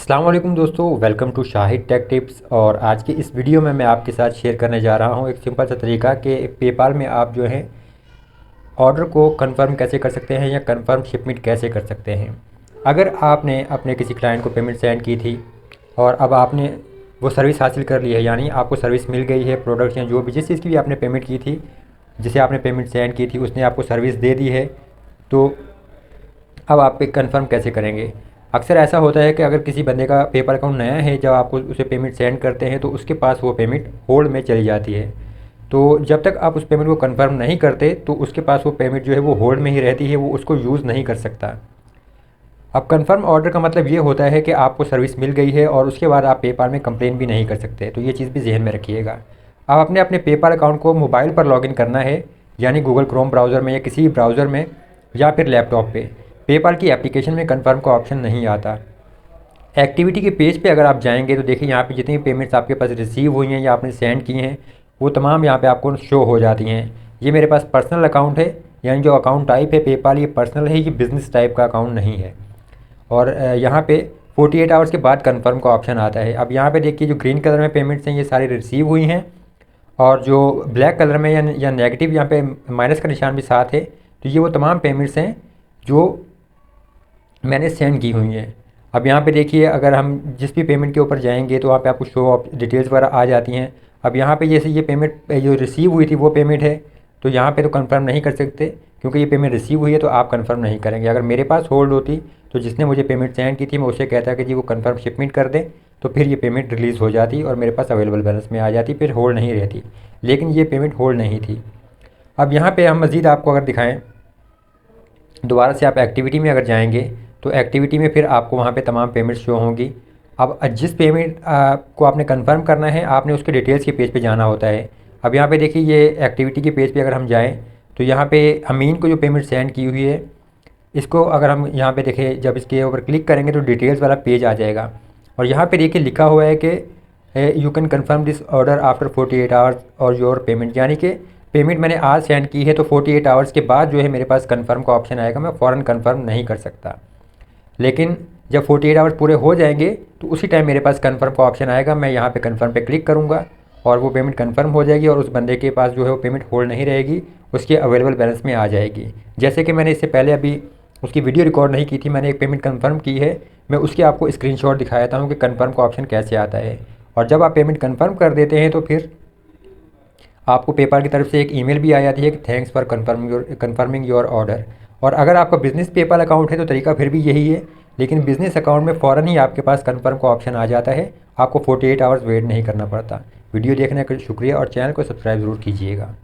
अस्सलाम वालेकुम दोस्तों, welcome to Shahid tech tips. और आज की इस वीडियो में मैं आपके साथ शेयर करने जा रहा हूं एक सिंपल सा तरीका कि पेपाल में आप जो है ऑर्डर को कंफर्म कैसे कर सकते हैं या कंफर्म शिपमेंट कैसे कर सकते हैं। अगर आपने अपने किसी क्लाइंट को पेमेंट सेंड की थी और अब आपने वो सर्विस हासिल कर ली है, यानी आपको सर्विस मिल गई है, प्रोडक्ट या जो भी जिस चीज़ की भी आपने पेमेंट की थी, जिसे आपने पेमेंट सेंड की थी, उसने आपको सर्विस दे दी है, तो अब आप पे कन्फर्म कैसे करेंगे। अक्सर ऐसा होता है कि अगर किसी बंदे का पेपल अकाउंट नया है, जब आपको उसे पेमेंट सेंड करते हैं तो उसके पास वो पेमेंट होल्ड में चली जाती है। तो जब तक आप उस पेमेंट को कंफर्म नहीं करते तो उसके पास वो पेमेंट जो है वो होल्ड में ही रहती है, वो उसको यूज़ नहीं कर सकता। अब कंफर्म ऑर्डर का मतलब ये होता है कि आपको सर्विस मिल गई है और उसके बाद आप पेपाल में कंप्लेन भी नहीं कर सकते। तो ये चीज़ भी जहन में रखिएगा। अब अपने अपने पेपाल अकाउंट को मोबाइल पर लॉगिन करना है, यानी गूगल क्रोम ब्राउज़र में या किसी भी ब्राउज़र में या फिर लैपटॉप पे। पेपाल की एप्लीकेशन में कंफर्म का ऑप्शन नहीं आता। एक्टिविटी के पेज पे अगर आप जाएंगे तो देखिए यहाँ पे जितनी भी पेमेंट्स आपके पास रिसीव हुई हैं या आपने सेंड की हैं वो तमाम यहाँ पे आपको शो हो जाती हैं। ये मेरे पास पर्सनल अकाउंट है, यानी जो अकाउंट टाइप है पेपाल ये पर्सनल है, ये बिज़नेस टाइप का अकाउंट नहीं है। और यहाँ पे 48 आवर्स के बाद कंफर्म का ऑप्शन आता है। अब यहाँ पे देखिए जो ग्रीन कलर में पेमेंट्स हैं ये सारी रिसीव हुई हैं, और जो ब्लैक कलर में या नेगेटिव यहाँ पे माइनस का निशान भी साथ है, तो ये वो तमाम पेमेंट्स हैं जो मैंने सेंड की हुई हैं। अब यहाँ पे देखिए अगर हम जिस भी पेमेंट के ऊपर जाएंगे तो वहाँ पे आपको शो ऑफ डिटेल्स वगैरह आ जाती हैं। अब यहाँ पे जैसे ये पेमेंट जो रिसीव हुई थी वो पेमेंट है, तो यहाँ पे तो कंफर्म नहीं कर सकते क्योंकि ये पेमेंट रिसीव हुई है, तो आप कंफर्म नहीं करेंगे। अगर मेरे पास होल्ड होती तो जिसने मुझे पेमेंट सेंड की थी मैं उसे कहता कि जी वो कंफर्म शिपमेंट कर दें, तो फिर ये पेमेंट रिलीज़ हो जाती और मेरे पास अवेलेबल बैलेंस में आ जाती, फिर होल्ड नहीं रहती। लेकिन ये पेमेंट होल्ड नहीं थी। अब यहाँ पर हम मज़ीद आपको अगर दिखाएँ, दोबारा से आप एक्टिविटी में अगर जाएंगे तो एक्टिविटी में फिर आपको वहाँ पे तमाम पेमेंट्स शो होंगी। अब जिस पेमेंट को आपने कंफर्म करना है आपने उसके डिटेल्स के पेज पे जाना होता है। अब यहाँ पे देखिए ये एक्टिविटी के पेज पे अगर हम जाएं तो यहाँ पे अमीन को जो पेमेंट सेंड की हुई है इसको अगर हम यहाँ पे देखें, जब इसके ऊपर क्लिक करेंगे तो डिटेल्स वाला पेज आ जाएगा। और यहाँ पे देखिए लिखा हुआ है कि you can confirm this order after 48 hours और योर पेमेंट, यानी कि पेमेंट मैंने आज सेंड की है तो 48 आवर्स के बाद जो है मेरे पास कंफर्म का ऑप्शन आएगा, मैं फ़ौरन कंफर्म नहीं कर सकता। लेकिन जब 48 आवर्स पूरे हो जाएंगे तो उसी टाइम मेरे पास कंफर्म का ऑप्शन आएगा, मैं यहाँ पे कंफर्म पे क्लिक करूँगा और वो पेमेंट कंफर्म हो जाएगी और उस बंदे के पास जो है वो पेमेंट होल्ड नहीं रहेगी, उसके अवेलेबल बैलेंस में आ जाएगी। जैसे कि मैंने इससे पहले अभी उसकी वीडियो रिकॉर्ड नहीं की थी, मैंने एक पेमेंट कंफर्म की है, मैं उसके आपको स्क्रीनशॉट दिखाया हूँ कि कंफर्म का ऑप्शन कैसे आता है। और जब आप पेमेंट कंफर्म कर देते हैं तो फिर आपको पेपाल की तरफ से एक ईमेल भी आ जाती है कि thanks for confirming your order. और अगर आपका बिज़नेस पेपाल अकाउंट है तो तरीका फिर भी यही है, लेकिन बिज़नेस अकाउंट में फ़ौरन ही आपके पास कन्फर्म का ऑप्शन आ जाता है, आपको 48 आवर्स वेट नहीं करना पड़ता। वीडियो देखने का शुक्रिया और चैनल को सब्सक्राइब ज़रूर कीजिएगा।